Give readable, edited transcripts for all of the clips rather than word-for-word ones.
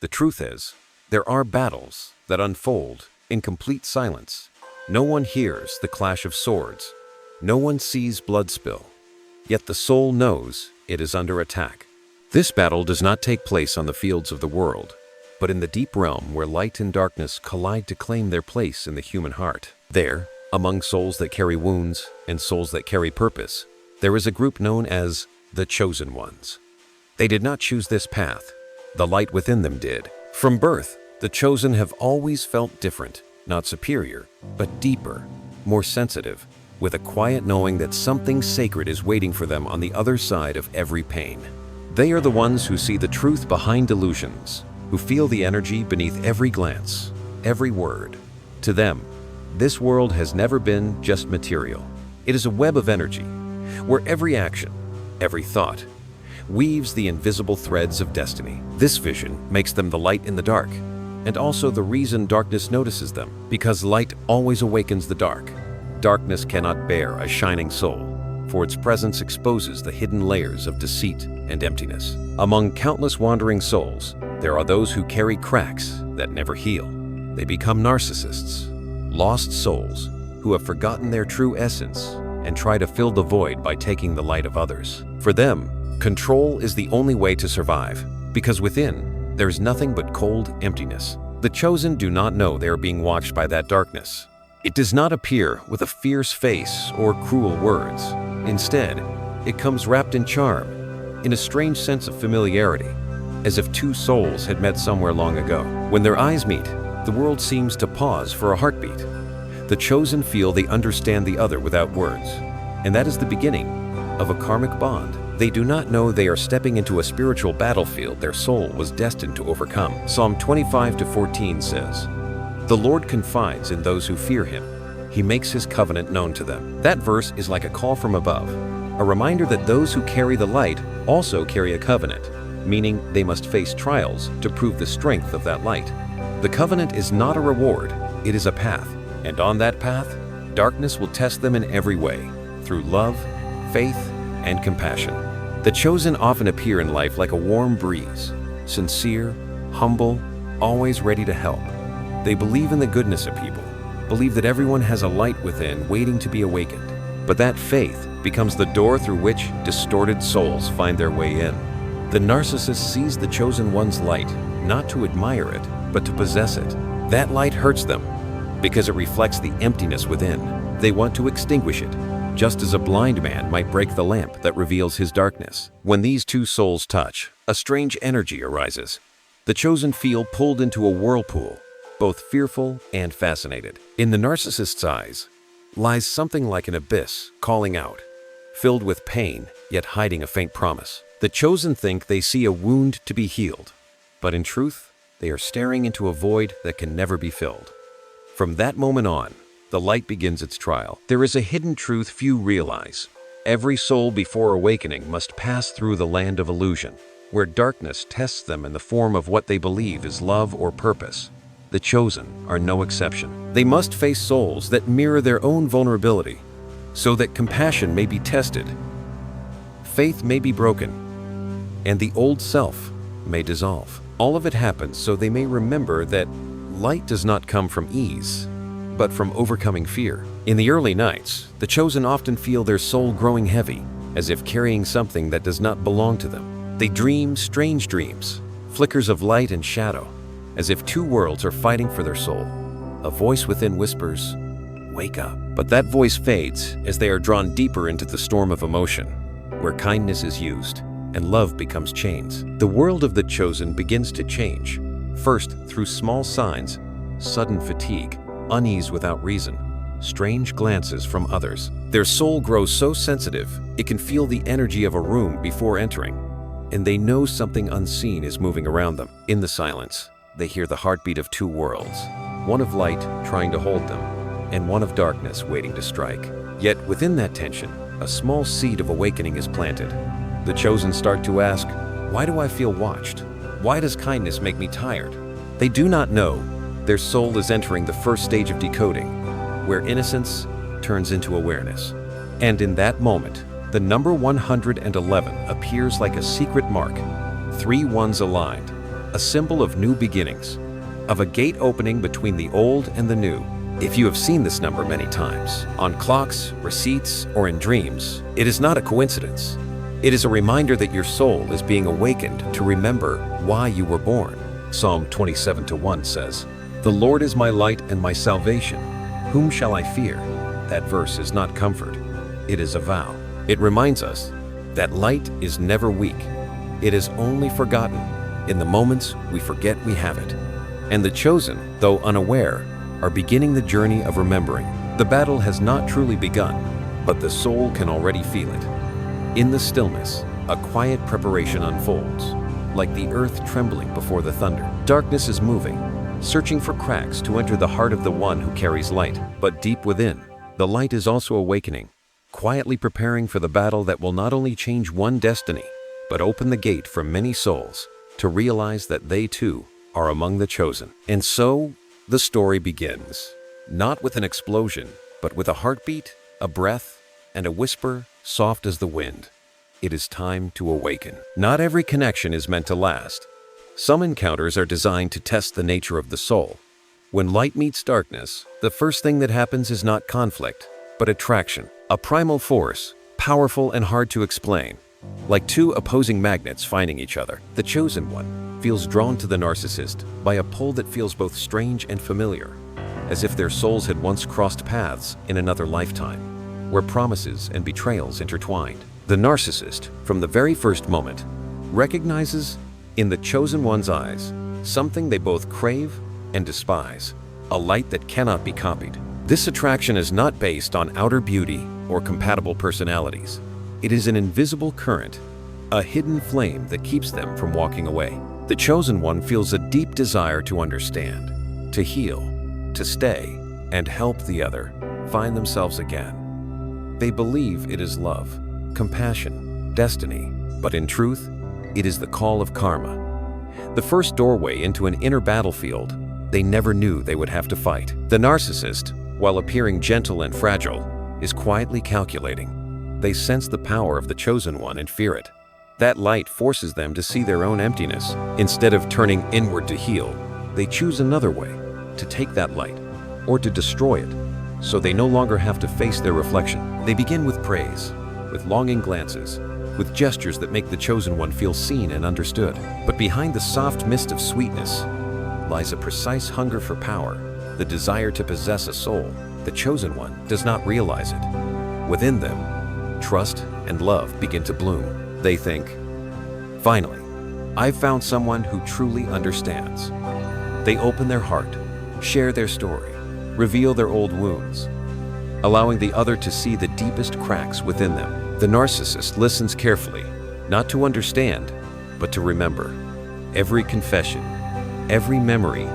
The truth is, there are battles that unfold in complete silence. No one hears the clash of swords. No one sees blood spill. Yet the soul knows it is under attack. This battle does not take place on the fields of the world, but in the deep realm where light and darkness collide to claim their place in the human heart. There, among souls that carry wounds and souls that carry purpose, there is a group known as the Chosen Ones. They did not choose this path. The light within them did. From birth, the chosen have always felt different, not superior, but deeper, more sensitive, with a quiet knowing that something sacred is waiting for them on the other side of every pain. They are the ones who see the truth behind delusions, who feel the energy beneath every glance, every word. To them, this world has never been just material. It is a web of energy, where every action, every thought, weaves the invisible threads of destiny. This vision makes them the light in the dark, and also the reason darkness notices them, because light always awakens the dark. Darkness cannot bear a shining soul, for its presence exposes the hidden layers of deceit and emptiness. Among countless wandering souls, there are those who carry cracks that never heal. They become narcissists, lost souls who have forgotten their true essence and try to fill the void by taking the light of others. For them, control is the only way to survive, because within, there is nothing but cold emptiness. The chosen do not know they are being watched by that darkness. It does not appear with a fierce face or cruel words. Instead, it comes wrapped in charm, in a strange sense of familiarity, as if two souls had met somewhere long ago. When their eyes meet, the world seems to pause for a heartbeat. The chosen feel they understand the other without words, and that is the beginning of a karmic bond. They do not know they are stepping into a spiritual battlefield their soul was destined to overcome. Psalm 25:14 says, "The Lord confides in those who fear him. He makes his covenant known to them." That verse is like a call from above, a reminder that those who carry the light also carry a covenant, meaning they must face trials to prove the strength of that light. The covenant is not a reward, it is a path, and on that path, darkness will test them in every way, through love, faith, and compassion. The chosen often appear in life like a warm breeze, sincere, humble, always ready to help. They believe in the goodness of people, believe that everyone has a light within waiting to be awakened. But that faith becomes the door through which distorted souls find their way in. The narcissist sees the chosen one's light, not to admire it, but to possess it. That light hurts them because it reflects the emptiness within. They want to extinguish it, just as a blind man might break the lamp that reveals his darkness. When these two souls touch, a strange energy arises. The chosen feel pulled into a whirlpool, both fearful and fascinated. In the narcissist's eyes lies something like an abyss calling out, filled with pain, yet hiding a faint promise. The chosen think they see a wound to be healed, but in truth, they are staring into a void that can never be filled. From that moment on, the light begins its trial. There is a hidden truth few realize. Every soul before awakening must pass through the land of illusion, where darkness tests them in the form of what they believe is love or purpose. The chosen are no exception. They must face souls that mirror their own vulnerability, so that compassion may be tested, faith may be broken, and the old self may dissolve. All of it happens so they may remember that light does not come from ease, but from overcoming fear. In the early nights, the chosen often feel their soul growing heavy, as if carrying something that does not belong to them. They dream strange dreams, flickers of light and shadow, as if two worlds are fighting for their soul. A voice within whispers, "Wake up." But that voice fades as they are drawn deeper into the storm of emotion, where kindness is used and love becomes chains. The world of the chosen begins to change, first through small signs, sudden fatigue, unease without reason, strange glances from others. Their soul grows so sensitive, it can feel the energy of a room before entering, and they know something unseen is moving around them. In the silence, they hear the heartbeat of two worlds, one of light trying to hold them, and one of darkness waiting to strike. Yet within that tension, a small seed of awakening is planted. The chosen start to ask, "Why do I feel watched? Why does kindness make me tired?" They do not know their soul is entering the first stage of decoding, where innocence turns into awareness. And in that moment, the number 111 appears like a secret mark, 3 ones aligned, a symbol of new beginnings, of a gate opening between the old and the new. If you have seen this number many times, on clocks, receipts, or in dreams, it is not a coincidence. It is a reminder that your soul is being awakened to remember why you were born. Psalm 27:1 says, "The Lord is my light and my salvation. Whom shall I fear?" That verse is not comfort. It is a vow. It reminds us that light is never weak. It is only forgotten in the moments we forget we have it. And the chosen, though unaware, are beginning the journey of remembering. The battle has not truly begun, but the soul can already feel it. In the stillness, a quiet preparation unfolds, like the earth trembling before the thunder. Darkness is moving, searching for cracks to enter the heart of the one who carries light. But deep within, the light is also awakening, quietly preparing for the battle that will not only change one destiny, but open the gate for many souls to realize that they too are among the chosen. And so, the story begins, not with an explosion, but with a heartbeat, a breath, and a whisper soft as the wind. It is time to awaken. Not every connection is meant to last. Some encounters are designed to test the nature of the soul. When light meets darkness, the first thing that happens is not conflict, but attraction. A primal force, powerful and hard to explain. Like two opposing magnets finding each other, the chosen one feels drawn to the narcissist by a pull that feels both strange and familiar, as if their souls had once crossed paths in another lifetime, where promises and betrayals intertwined. The narcissist, from the very first moment, recognizes in the chosen one's eyes something they both crave and despise, a light that cannot be copied. This attraction is not based on outer beauty or compatible personalities. It is an invisible current, a hidden flame that keeps them from walking away. The chosen one feels a deep desire to understand, to heal, to stay, and help the other find themselves again. They believe it is love, compassion, destiny, but in truth, it is the call of karma. The first doorway into an inner battlefield they never knew they would have to fight. The narcissist, while appearing gentle and fragile, is quietly calculating. They sense the power of the chosen one and fear it. That light forces them to see their own emptiness. Instead of turning inward to heal, they choose another way, to take that light, or to destroy it, so they no longer have to face their reflection. They begin with praise, with longing glances, with gestures that make the chosen one feel seen and understood. But behind the soft mist of sweetness lies a precise hunger for power, the desire to possess a soul. The chosen one does not realize it. Within them, trust and love begin to bloom. They think, "Finally, I've found someone who truly understands." They open their heart, share their story, reveal their old wounds, allowing the other to see the deepest cracks within them. The narcissist listens carefully, not to understand, but to remember. Every confession, every memory,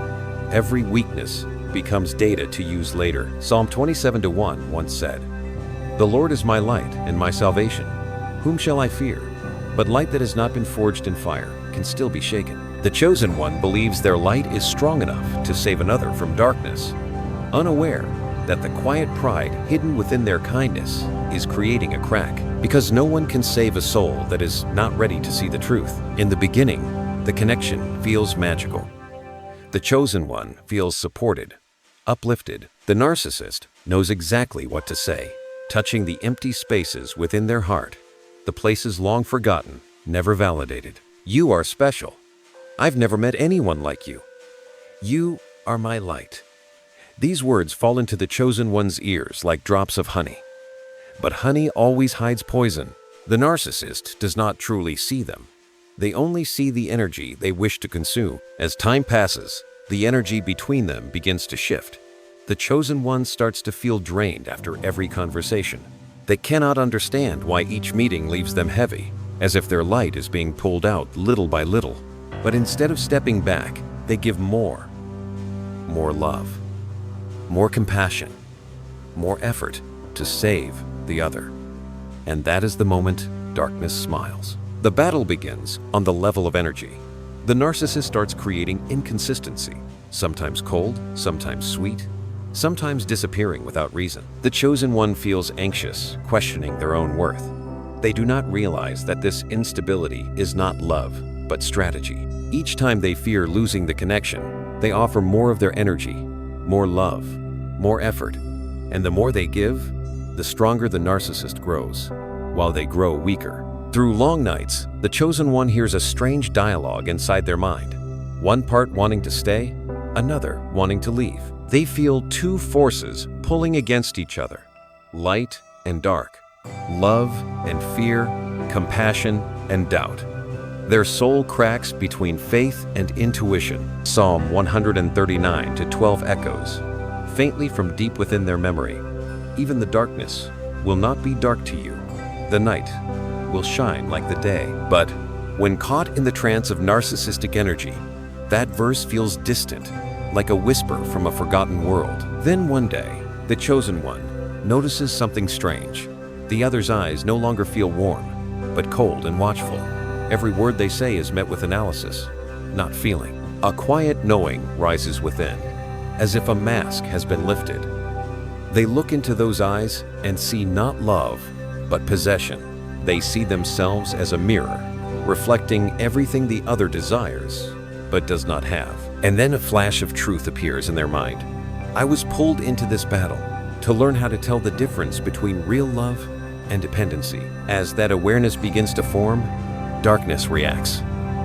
every weakness becomes data to use later. Psalm 27:1 once said, "The Lord is my light and my salvation. Whom shall I fear?" But light that has not been forged in fire can still be shaken. The chosen one believes their light is strong enough to save another from darkness, unaware that the quiet pride hidden within their kindness is creating a crack, because no one can save a soul that is not ready to see the truth. In the beginning, the connection feels magical. The chosen one feels supported, uplifted. The narcissist knows exactly what to say, touching the empty spaces within their heart, the places long forgotten, never validated. "You are special. I've never met anyone like you. You are my light." These words fall into the chosen one's ears like drops of honey. But honey always hides poison. The narcissist does not truly see them. They only see the energy they wish to consume. As time passes, the energy between them begins to shift. The chosen one starts to feel drained after every conversation. They cannot understand why each meeting leaves them heavy, as if their light is being pulled out little by little. But instead of stepping back, they give more love, more compassion, more effort to save the other. And that is the moment darkness smiles. The battle begins on the level of energy. The narcissist starts creating inconsistency, sometimes cold, sometimes sweet, sometimes disappearing without reason. The chosen one feels anxious, questioning their own worth. They do not realize that this instability is not love, but strategy. Each time they fear losing the connection, they offer more of their energy, more love, more effort. And the more they give, the stronger the narcissist grows, while they grow weaker. Through long nights, the chosen one hears a strange dialogue inside their mind. One part wanting to stay, another wanting to leave. They feel two forces pulling against each other, light and dark, love and fear, compassion and doubt. Their soul cracks between faith and intuition. Psalm 139:12 echoes, faintly from deep within their memory. Even the darkness will not be dark to you. The night will shine like the day. But when caught in the trance of narcissistic energy, that verse feels distant, like a whisper from a forgotten world. Then one day, the chosen one notices something strange. The other's eyes no longer feel warm, but cold and watchful. Every word they say is met with analysis, not feeling. A quiet knowing rises within, as if a mask has been lifted. They look into those eyes and see not love, but possession. They see themselves as a mirror, reflecting everything the other desires, but does not have. And then a flash of truth appears in their mind. I was pulled into this battle to learn how to tell the difference between real love and dependency. As that awareness begins to form, darkness reacts.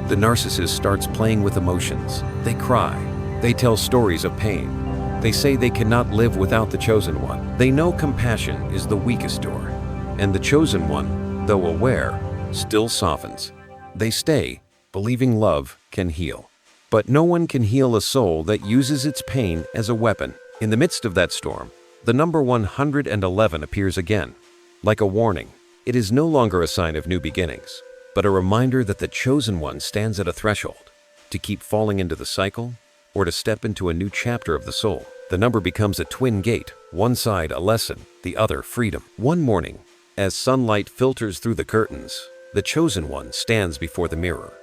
The narcissist starts playing with emotions. They cry. They tell stories of pain. They say they cannot live without the chosen one. They know compassion is the weakest door, and the chosen one, though aware, still softens. They stay, believing love can heal. But no one can heal a soul that uses its pain as a weapon. In the midst of that storm, the number 111 appears again. Like a warning, it is no longer a sign of new beginnings, but a reminder that the chosen one stands at a threshold, to keep falling into the cycle or to step into a new chapter of the soul. The number becomes a twin gate, one side a lesson, the other freedom. One morning, as sunlight filters through the curtains, the chosen one stands before the mirror.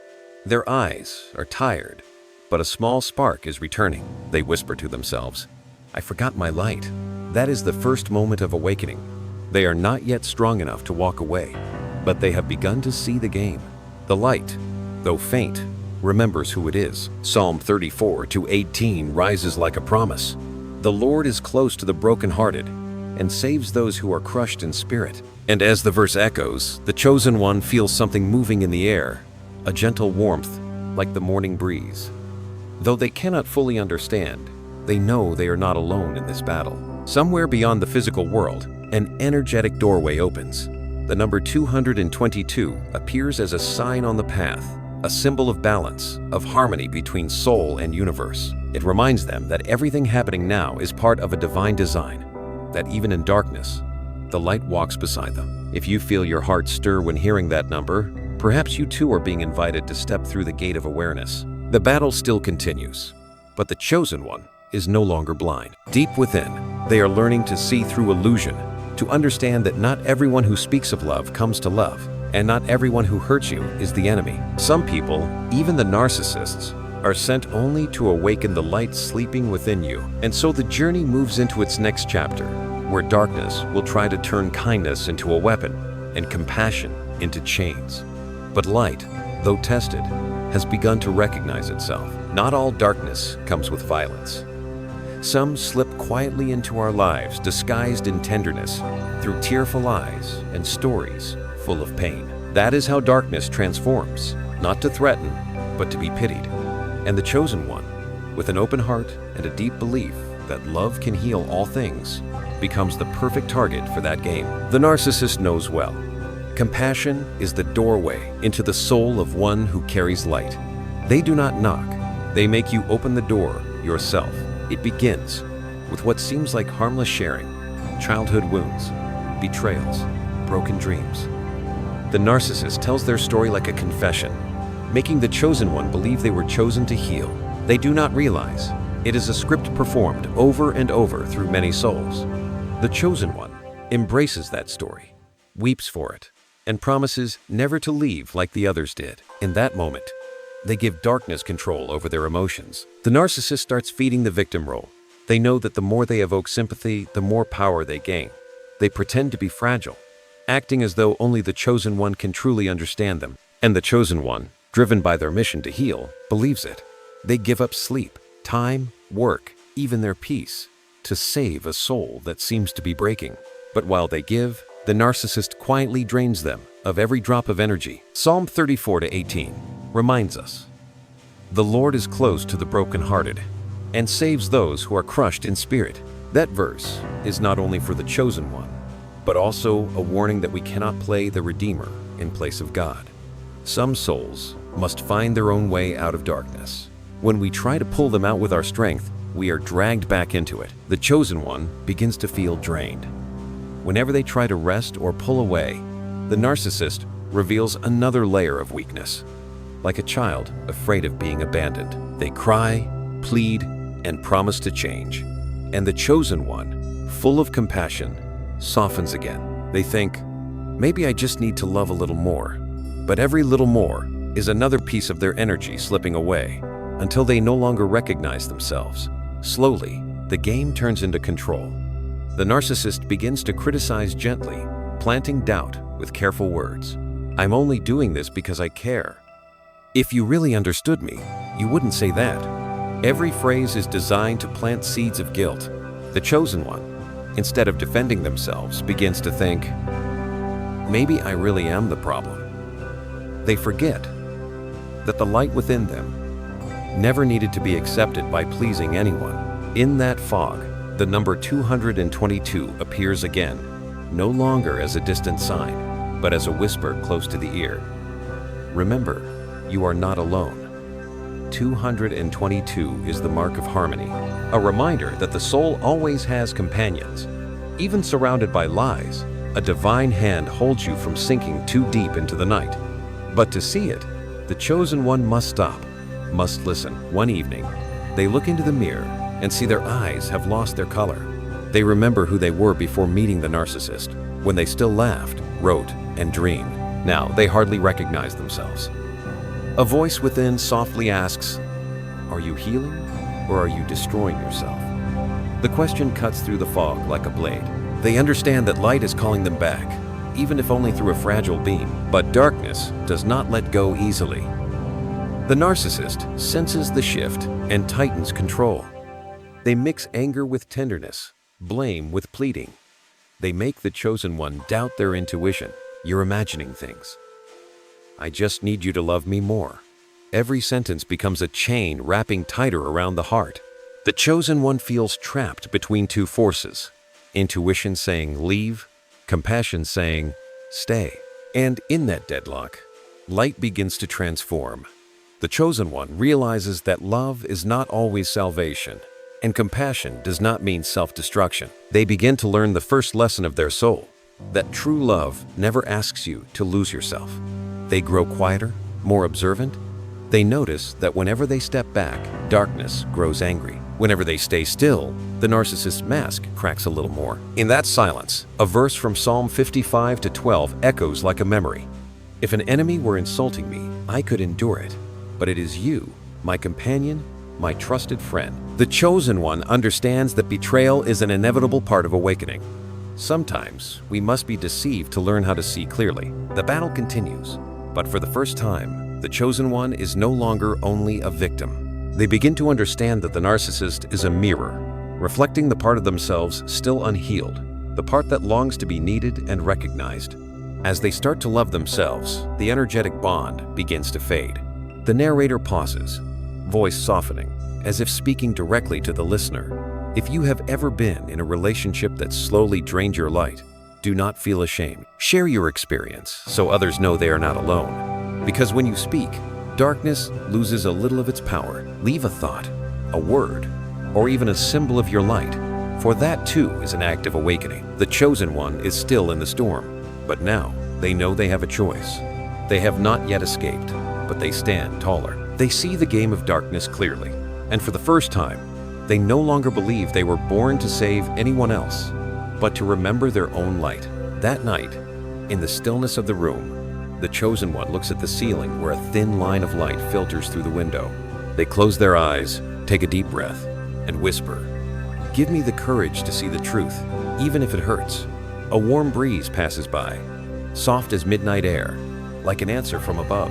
Their eyes are tired, but a small spark is returning. They whisper to themselves, "I forgot my light." That is the first moment of awakening. They are not yet strong enough to walk away, but they have begun to see the game. The light, though faint, remembers who it is. Psalm 34:18 rises like a promise. The Lord is close to the brokenhearted and saves those who are crushed in spirit. And as the verse echoes, the chosen one feels something moving in the air, a gentle warmth like the morning breeze. Though they cannot fully understand, they know they are not alone in this battle. Somewhere beyond the physical world, an energetic doorway opens. The number 222 appears as a sign on the path, a symbol of balance, of harmony between soul and universe. It reminds them that everything happening now is part of a divine design, that even in darkness, the light walks beside them. If you feel your heart stir when hearing that number, perhaps you too are being invited to step through the gate of awareness. The battle still continues, but the chosen one is no longer blind. Deep within, they are learning to see through illusion, to understand that not everyone who speaks of love comes to love, and not everyone who hurts you is the enemy. Some people, even the narcissists, are sent only to awaken the light sleeping within you. And so the journey moves into its next chapter, where darkness will try to turn kindness into a weapon and compassion into chains. But light, though tested, has begun to recognize itself. Not all darkness comes with violence. Some slip quietly into our lives, disguised in tenderness, through tearful eyes and stories full of pain. That is how darkness transforms, not to threaten, but to be pitied. And the chosen one, with an open heart and a deep belief that love can heal all things, becomes the perfect target for that game. The narcissist knows well. Compassion is the doorway into the soul of one who carries light. They do not knock. They make you open the door yourself. It begins with what seems like harmless sharing, childhood wounds, betrayals, broken dreams. The narcissist tells their story like a confession, making the chosen one believe they were chosen to heal. They do not realize it is a script performed over and over through many souls. The chosen one embraces that story, weeps for it, and promises never to leave like the others did. In that moment, they give darkness control over their emotions. The narcissist starts feeding the victim role. They know that the more they evoke sympathy, the more power they gain. They pretend to be fragile, acting as though only the chosen one can truly understand them. And the chosen one, driven by their mission to heal, believes it. They give up sleep, time, work, even their peace, to save a soul that seems to be breaking. But while they give, the narcissist quietly drains them of every drop of energy. Psalm 34-18 reminds us, "The Lord is close to the brokenhearted and saves those who are crushed in spirit." That verse is not only for the chosen one, but also a warning that we cannot play the Redeemer in place of God. Some souls must find their own way out of darkness. When we try to pull them out with our strength, we are dragged back into it. The chosen one begins to feel drained. Whenever they try to rest or pull away, the narcissist reveals another layer of weakness. Like a child afraid of being abandoned, they cry, plead, and promise to change. And the chosen one, full of compassion, softens again. They think, maybe I just need to love a little more. But every little more is another piece of their energy slipping away until they no longer recognize themselves. Slowly, the game turns into control. The narcissist begins to criticize gently, planting doubt with careful words. "I'm only doing this because I care. If you really understood me, you wouldn't say that." Every phrase is designed to plant seeds of guilt. The chosen one, instead of defending themselves, begins to think, maybe I really am the problem. They forget that the light within them never needed to be accepted by pleasing anyone. In that fog, the number 222 appears again, no longer as a distant sign, but as a whisper close to the ear. Remember, you are not alone. 222 is the mark of harmony, a reminder that the soul always has companions. Even surrounded by lies, a divine hand holds you from sinking too deep into the night. But to see it, the chosen one must stop, must listen. One evening, they look into the mirror and see their eyes have lost their color. They remember who they were before meeting the narcissist, when they still laughed, wrote, and dreamed. Now they hardly recognize themselves. A voice within softly asks, "Are you healing, or are you destroying yourself?" The question cuts through the fog like a blade. They understand that light is calling them back, even if only through a fragile beam. But darkness does not let go easily. The narcissist senses the shift and tightens control. They mix anger with tenderness, blame with pleading. They make the chosen one doubt their intuition. "You're imagining things. I just need you to love me more." Every sentence becomes a chain wrapping tighter around the heart. The chosen one feels trapped between two forces. Intuition saying leave, compassion saying stay. And in that deadlock, light begins to transform. The chosen one realizes that love is not always salvation, and compassion does not mean self-destruction. They begin to learn the first lesson of their soul, that true love never asks you to lose yourself. They grow quieter, more observant. They notice that whenever they step back, darkness grows angry. Whenever they stay still, the narcissist's mask cracks a little more. In that silence, a verse from Psalm 55-12 echoes like a memory. "If an enemy were insulting me, I could endure it. But it is you, my companion, my trusted friend." The chosen one understands that betrayal is an inevitable part of awakening. Sometimes we must be deceived to learn how to see clearly. The battle continues, but for the first time, the chosen one is no longer only a victim. They begin to understand that the narcissist is a mirror, reflecting the part of themselves still unhealed, the part that longs to be needed and recognized. As they start to love themselves, the energetic bond begins to fade. The narrator pauses, voice softening, as if speaking directly to the listener. If you have ever been in a relationship that slowly drained your light, do not feel ashamed. Share your experience so others know they are not alone. Because when you speak, darkness loses a little of its power. Leave a thought, a word, or even a symbol of your light, for that too is an act of awakening. The chosen one is still in the storm, but now they know they have a choice. They have not yet escaped, but they stand taller. They see the game of darkness clearly, and for the first time, they no longer believe they were born to save anyone else, but to remember their own light. That night, in the stillness of the room, the chosen one looks at the ceiling where a thin line of light filters through the window. They close their eyes, take a deep breath, and whisper, "Give me the courage to see the truth, even if it hurts." A warm breeze passes by, soft as midnight air, like an answer from above.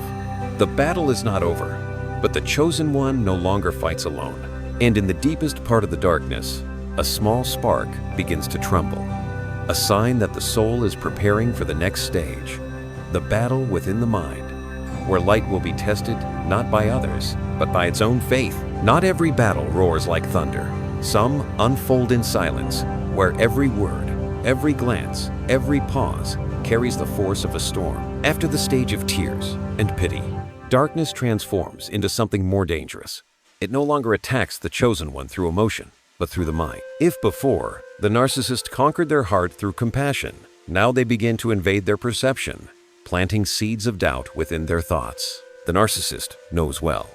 The battle is not over, but the chosen one no longer fights alone. And in the deepest part of the darkness, a small spark begins to tremble, a sign that the soul is preparing for the next stage, the battle within the mind, where light will be tested not by others, but by its own faith. Not every battle roars like thunder. Some unfold in silence, where every word, every glance, every pause carries the force of a storm. After the stage of tears and pity, darkness transforms into something more dangerous. It no longer attacks the chosen one through emotion, but through the mind. If before, the narcissist conquered their heart through compassion, now they begin to invade their perception, planting seeds of doubt within their thoughts. The narcissist knows well.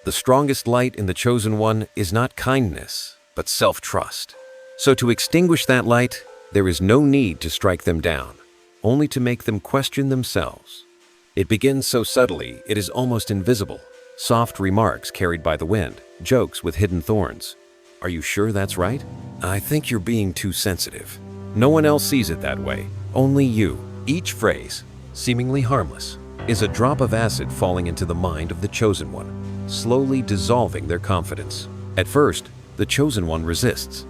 The strongest light in the chosen one is not kindness, but self-trust. So to extinguish that light, there is no need to strike them down, only to make them question themselves. It begins so subtly, it is almost invisible. Soft remarks carried by the wind, jokes with hidden thorns. Are you sure that's right? I think you're being too sensitive. No one else sees it that way, only you. Each phrase, seemingly harmless, is a drop of acid falling into the mind of the chosen one, slowly dissolving their confidence. At first, the chosen one resists.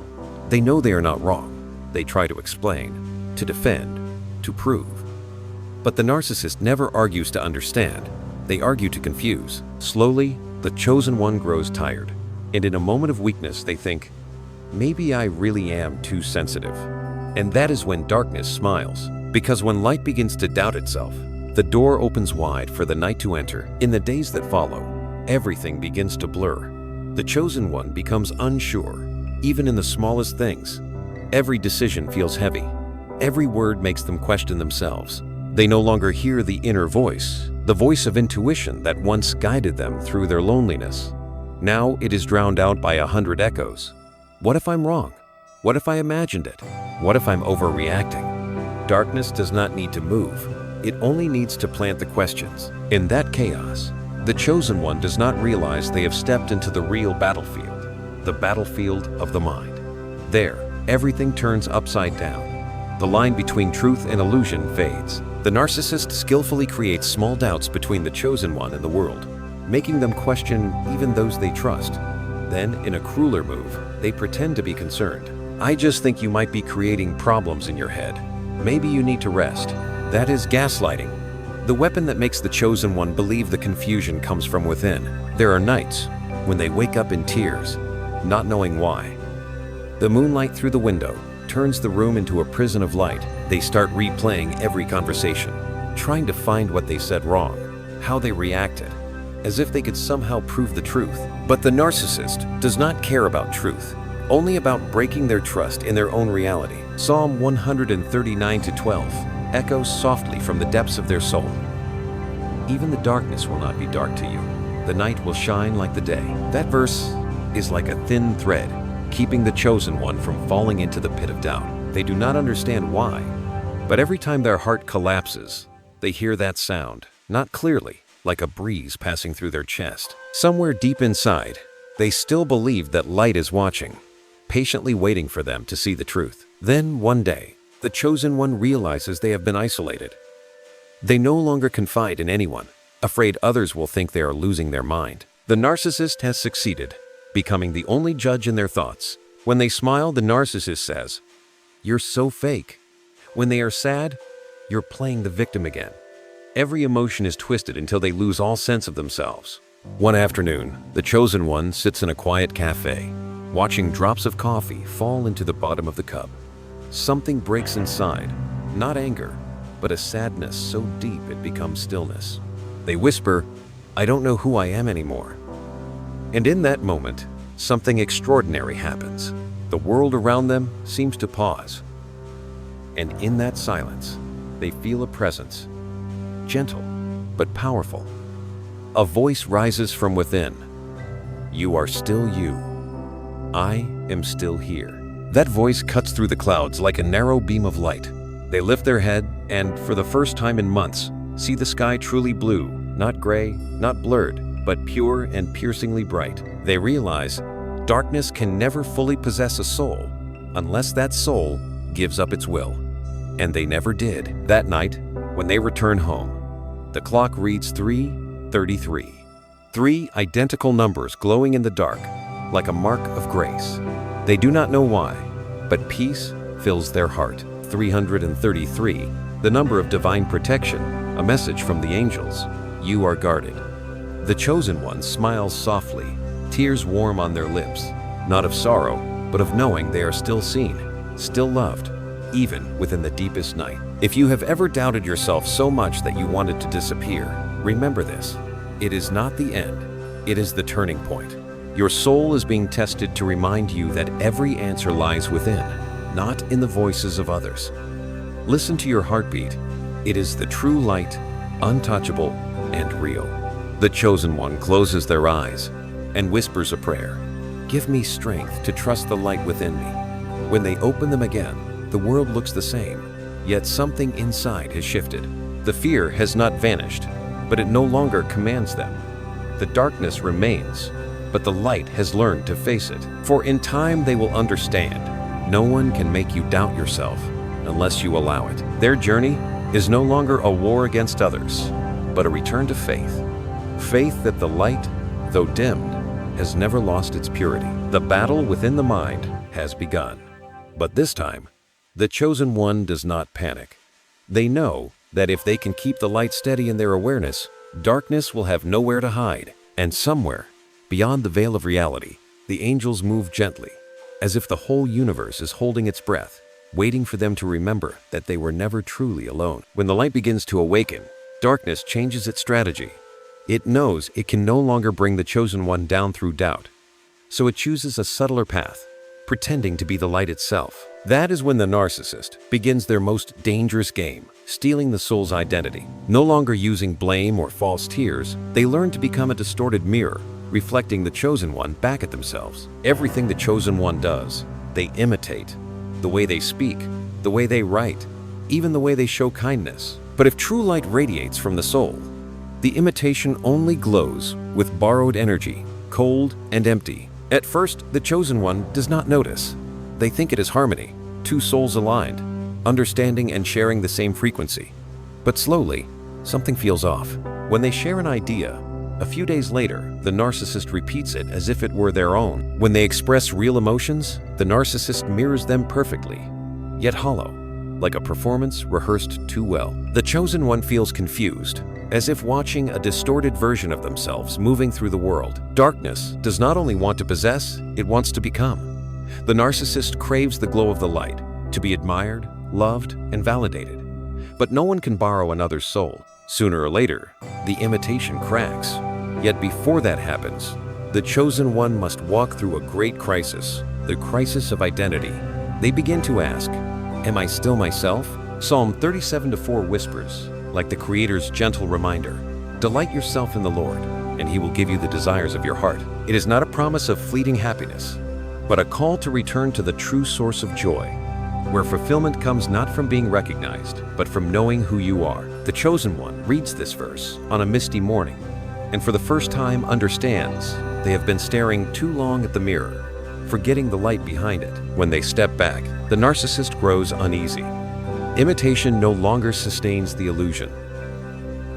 They know they are not wrong. They try to explain, to defend, to prove. But the narcissist never argues to understand. They argue to confuse. Slowly, the chosen one grows tired, and in a moment of weakness they think, maybe I really am too sensitive. And that is when darkness smiles, because when light begins to doubt itself, the door opens wide for the night to enter. In the days that follow, everything begins to blur. The chosen one becomes unsure, even in the smallest things. Every decision feels heavy. Every word makes them question themselves. They no longer hear the inner voice, the voice of intuition that once guided them through their loneliness. Now it is drowned out by 100 echoes. What if I'm wrong? What if I imagined it? What if I'm overreacting? Darkness does not need to move. It only needs to plant the questions. In that chaos, the chosen one does not realize they have stepped into the real battlefield, the battlefield of the mind. There, everything turns upside down. The line between truth and illusion fades. The narcissist skillfully creates small doubts between the chosen one and the world, making them question even those they trust. Then, in a crueler move, they pretend to be concerned. I just think you might be creating problems in your head. Maybe you need to rest. That is gaslighting, the weapon that makes the chosen one believe the confusion comes from within. There are nights when they wake up in tears, not knowing why. The moonlight through the window turns the room into a prison of light. They start replaying every conversation, trying to find what they said wrong, how they reacted, as if they could somehow prove the truth. But the narcissist does not care about truth, only about breaking their trust in their own reality. Psalm 139:12 echoes softly from the depths of their soul. Even the darkness will not be dark to you. The night will shine like the day. That verse is like a thin thread, keeping the chosen one from falling into the pit of doubt. They do not understand why, but every time their heart collapses, they hear that sound, not clearly, like a breeze passing through their chest. Somewhere deep inside, they still believe that light is watching, patiently waiting for them to see the truth. Then, one day, the chosen one realizes they have been isolated. They no longer confide in anyone, afraid others will think they are losing their mind. The narcissist has succeeded, becoming the only judge in their thoughts. When they smile, the narcissist says, "You're so fake." When they are sad, you're playing the victim again. Every emotion is twisted until they lose all sense of themselves. One afternoon, the chosen one sits in a quiet cafe, watching drops of coffee fall into the bottom of the cup. Something breaks inside, not anger, but a sadness so deep it becomes stillness. They whisper, "I don't know who I am anymore." And in that moment, something extraordinary happens. The world around them seems to pause. And in that silence, they feel a presence, gentle but powerful. A voice rises from within. "You are still you. I am still here." That voice cuts through the clouds like a narrow beam of light. They lift their head and, for the first time in months, see the sky truly blue, not gray, not blurred, but pure and piercingly bright. They realize darkness can never fully possess a soul unless that soul gives up its will. And they never did. That night, when they return home, the clock reads 3, 333. Three identical numbers glowing in the dark, like a mark of grace. They do not know why, but peace fills their heart. 333, the number of divine protection, a message from the angels. You are guarded. The chosen one smiles softly, tears warm on their lips, not of sorrow, but of knowing they are still seen, still loved, even within the deepest night. If you have ever doubted yourself so much that you wanted to disappear, remember this. It is not the end. It is the turning point. Your soul is being tested to remind you that every answer lies within, not in the voices of others. Listen to your heartbeat. It is the true light, untouchable and real. The chosen one closes their eyes and whispers a prayer. Give me strength to trust the light within me. When they open them again, the world looks the same, yet something inside has shifted. The fear has not vanished, but it no longer commands them. The darkness remains, but the light has learned to face it. For in time they will understand. No one can make you doubt yourself unless you allow it. Their journey is no longer a war against others, but a return to faith. Faith that the light, though dimmed, has never lost its purity. The battle within the mind has begun. But this time, the chosen one does not panic. They know that if they can keep the light steady in their awareness, darkness will have nowhere to hide. And somewhere, beyond the veil of reality, the angels move gently, as if the whole universe is holding its breath, waiting for them to remember that they were never truly alone. When the light begins to awaken, darkness changes its strategy. It knows it can no longer bring the chosen one down through doubt, so it chooses a subtler path, pretending to be the light itself. That is when the narcissist begins their most dangerous game, stealing the soul's identity. No longer using blame or false tears, they learn to become a distorted mirror, reflecting the chosen one back at themselves. Everything the chosen one does, they imitate. The way they speak, the way they write, even the way they show kindness. But if true light radiates from the soul, the imitation only glows with borrowed energy, cold and empty. At first, the chosen one does not notice. They think it is harmony, two souls aligned, understanding and sharing the same frequency. But slowly, something feels off. When they share an idea, a few days later, the narcissist repeats it as if it were their own. When they express real emotions, the narcissist mirrors them perfectly, yet hollow, like a performance rehearsed too well. The chosen one feels confused, as if watching a distorted version of themselves moving through the world. Darkness does not only want to possess, it wants to become. The narcissist craves the glow of the light, to be admired, loved, and validated. But no one can borrow another's soul. Sooner or later, the imitation cracks. Yet before that happens, the chosen one must walk through a great crisis, the crisis of identity. They begin to ask, am I still myself? Psalm 37:4 whispers, like the Creator's gentle reminder, delight yourself in the Lord, and He will give you the desires of your heart. It is not a promise of fleeting happiness, but a call to return to the true source of joy, where fulfillment comes not from being recognized, but from knowing who you are. The chosen one reads this verse on a misty morning, and for the first time understands they have been staring too long at the mirror, forgetting the light behind it. When they step back, the narcissist grows uneasy. Imitation no longer sustains the illusion.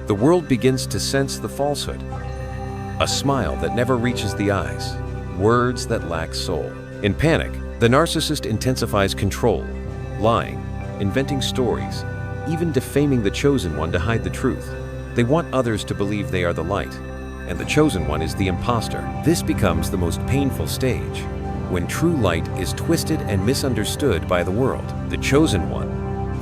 The world begins to sense the falsehood, a smile that never reaches the eyes, words that lack soul. In panic, the narcissist intensifies control, lying, inventing stories, even defaming the chosen one to hide the truth. They want others to believe they are the light, and the chosen one is the imposter. This becomes the most painful stage, when true light is twisted and misunderstood by the world. The chosen one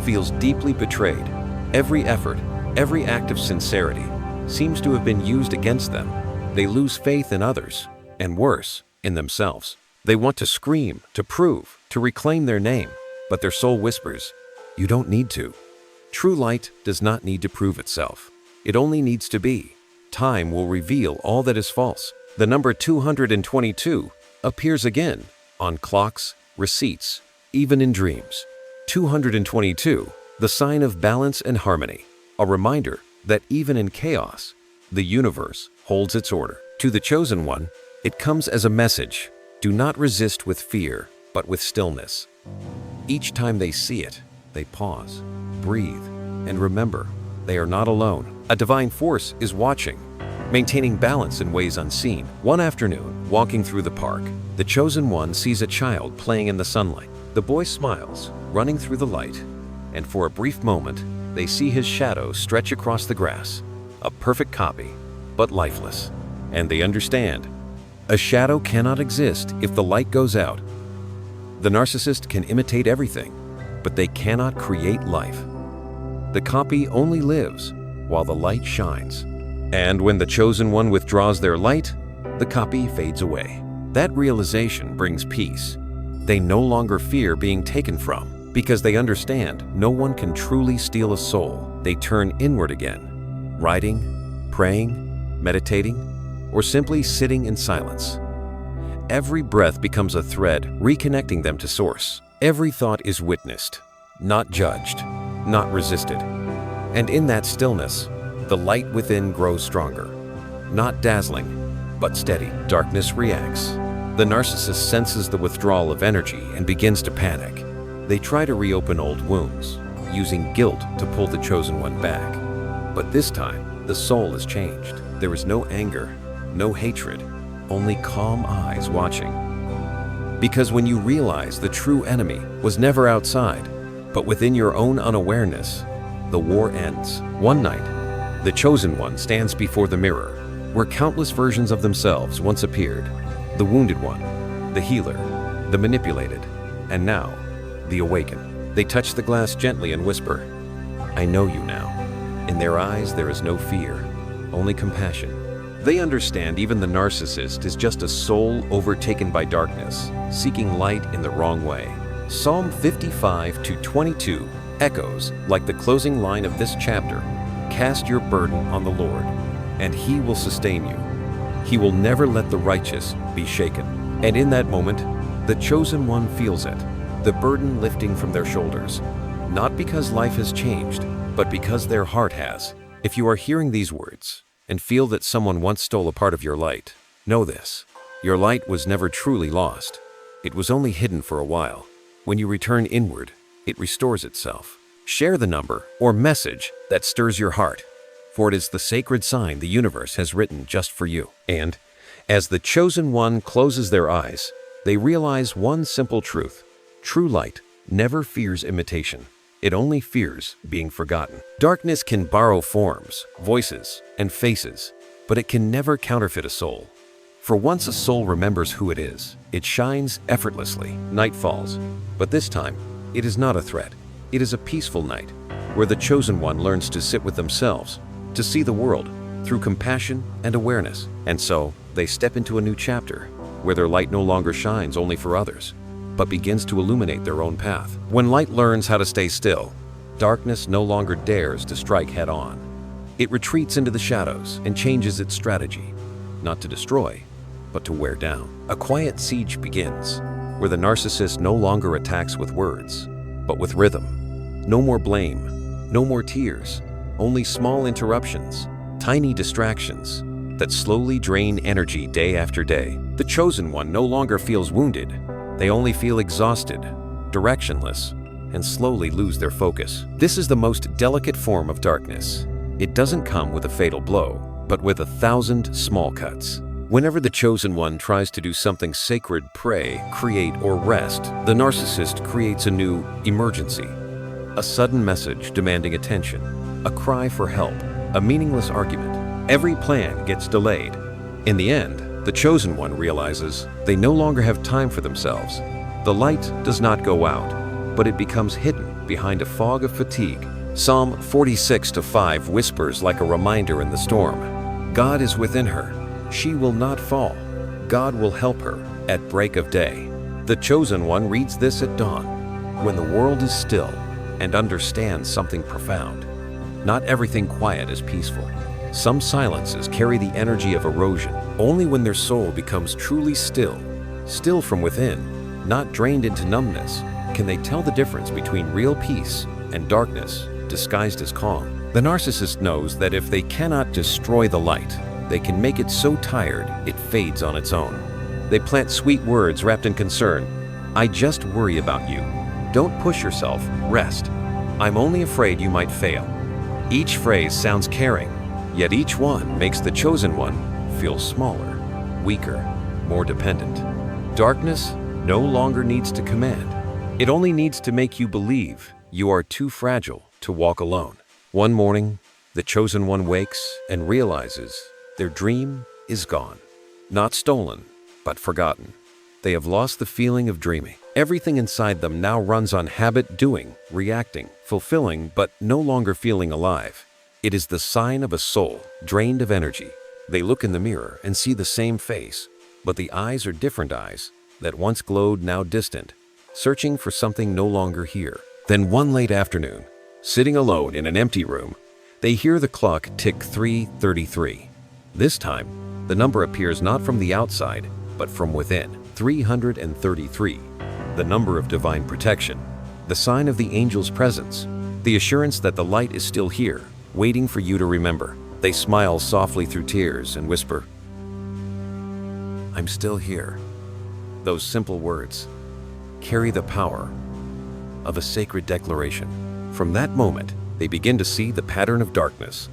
feels deeply betrayed. Every effort, every act of sincerity seems to have been used against them. They lose faith in others, and worse, in themselves. They want to scream, to prove, to reclaim their name, but their soul whispers, you don't need to. True light does not need to prove itself. It only needs to be. Time will reveal all that is false. The number 222 appears again on clocks, receipts, even in dreams. 222, the sign of balance and harmony, a reminder that even in chaos, the universe holds its order. To the chosen one, it comes as a message. Do not resist with fear, but with stillness. Each time they see it, they pause, breathe, and remember, they are not alone. A divine force is watching, maintaining balance in ways unseen. One afternoon, walking through the park, the chosen one sees a child playing in the sunlight. The boy smiles, running through the light, and for a brief moment, they see his shadow stretch across the grass, a perfect copy, but lifeless. And they understand, a shadow cannot exist if the light goes out. The narcissist can imitate everything, but they cannot create life. The copy only lives while the light shines. And when the chosen one withdraws their light, the copy fades away. That realization brings peace. They no longer fear being taken from, because they understand no one can truly steal a soul. They turn inward again, writing, praying, meditating, or simply sitting in silence. Every breath becomes a thread reconnecting them to Source. Every thought is witnessed, not judged, not resisted. And in that stillness, the light within grows stronger, not dazzling, but steady. Darkness reacts. The narcissist senses the withdrawal of energy and begins to panic. They try to reopen old wounds, using guilt to pull the chosen one back. But this time, the soul is changed. There is no anger, no hatred, only calm eyes watching. Because when you realize the true enemy was never outside, but within your own unawareness, the war ends. One night, the chosen one stands before the mirror, where countless versions of themselves once appeared. The wounded one, the healer, the manipulated, and now, the awakened. They touch the glass gently and whisper, "I know you now." In their eyes, there is no fear, only compassion. They understand even the narcissist is just a soul overtaken by darkness, seeking light in the wrong way. Psalm 55:22 echoes like the closing line of this chapter. Cast your burden on the Lord, and He will sustain you. He will never let the righteous be shaken. And in that moment, the chosen one feels it, the burden lifting from their shoulders. Not because life has changed, but because their heart has. If you are hearing these words, and feel that someone once stole a part of your light, know this: your light was never truly lost. It was only hidden for a while. When you return inward, it restores itself. Share the number or message that stirs your heart, for it is the sacred sign the universe has written just for you. And as the chosen one closes their eyes, they realize one simple truth: true light never fears imitation. It only fears being forgotten. Darkness can borrow forms, voices, and faces, but it can never counterfeit a soul. For once a soul remembers who it is, it shines effortlessly. Night falls, but this time, it is not a threat. It is a peaceful night, where the chosen one learns to sit with themselves, to see the world through compassion and awareness. And so, they step into a new chapter, where their light no longer shines only for others, but begins to illuminate their own path. When light learns how to stay still, darkness no longer dares to strike head-on. It retreats into the shadows and changes its strategy, not to destroy, but to wear down. A quiet siege begins, where the narcissist no longer attacks with words, but with rhythm. No more blame, no more tears, only small interruptions, tiny distractions that slowly drain energy day after day. The chosen one no longer feels wounded. They only feel exhausted, directionless, and slowly lose their focus. This is the most delicate form of darkness. It doesn't come with a fatal blow, but with 1,000 small cuts. Whenever the chosen one tries to do something sacred, pray, create, or rest, the narcissist creates a new emergency. A sudden message demanding attention, a cry for help, a meaningless argument. Every plan gets delayed. In the end, the chosen one realizes they no longer have time for themselves. The light does not go out, but it becomes hidden behind a fog of fatigue. Psalm 46:5 whispers like a reminder in the storm. God is within her. She will not fall. God will help her at break of day. The chosen one reads this at dawn, when the world is still, and understands something profound. Not everything quiet is peaceful. Some silences carry the energy of erosion. Only when their soul becomes truly still, still from within, not drained into numbness, can they tell the difference between real peace and darkness disguised as calm. The narcissist knows that if they cannot destroy the light, they can make it so tired it fades on its own. They plant sweet words wrapped in concern. I just worry about you. Don't push yourself, rest. I'm only afraid you might fail. Each phrase sounds caring, Yet each one makes the chosen one feel smaller, weaker, more dependent. Darkness no longer needs to command. It only needs to make you believe you are too fragile to walk alone. One morning, the chosen one wakes and realizes their dream is gone. Not stolen, but forgotten. They have lost the feeling of dreaming. Everything inside them now runs on habit, doing, reacting, fulfilling, but no longer feeling alive. It is the sign of a soul drained of energy. They look in the mirror and see the same face, but the eyes are different eyes that once glowed, now distant, searching for something no longer here. Then one late afternoon, sitting alone in an empty room, they hear the clock tick 3:33. This time, the number appears not from the outside, but from within. 333, the number of divine protection, the sign of the angel's presence, the assurance that the light is still here, waiting for you to remember. They smile softly through tears and whisper, "I'm still here." Those simple words carry the power of a sacred declaration. From that moment, they begin to see the pattern of darkness.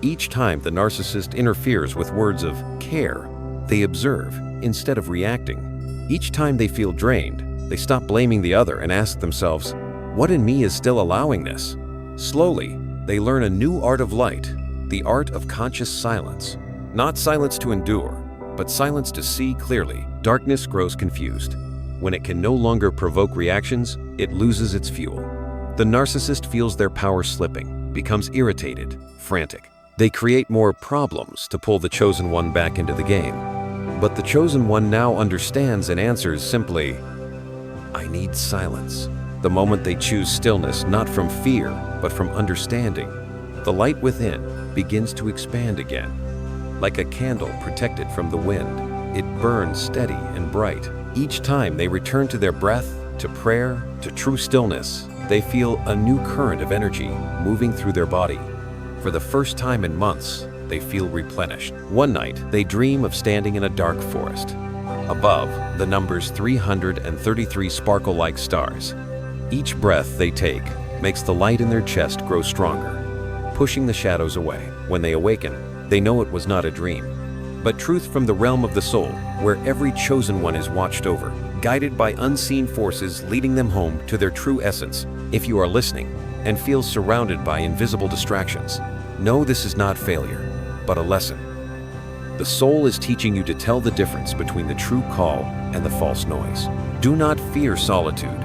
Each time the narcissist interferes with words of care, they observe instead of reacting. Each time they feel drained, they stop blaming the other and ask themselves, "What in me is still allowing this?" Slowly, they learn a new art of light, the art of conscious silence. Not silence to endure, but silence to see clearly. Darkness grows confused. When it can no longer provoke reactions, it loses its fuel. The narcissist feels their power slipping, becomes irritated, frantic. They create more problems to pull the chosen one back into the game. But the chosen one now understands and answers simply, "I need silence." The moment they choose stillness, not from fear, but from understanding, the light within begins to expand again. Like a candle protected from the wind, it burns steady and bright. Each time they return to their breath, to prayer, to true stillness, they feel a new current of energy moving through their body. For the first time in months, they feel replenished. One night, they dream of standing in a dark forest. Above, the numbers 333 sparkle like stars. Each breath they take makes the light in their chest grow stronger, pushing the shadows away. When they awaken, they know it was not a dream, but truth from the realm of the soul, where every chosen one is watched over, guided by unseen forces leading them home to their true essence. If you are listening and feel surrounded by invisible distractions, know this is not failure, but a lesson. The soul is teaching you to tell the difference between the true call and the false noise. Do not fear solitude,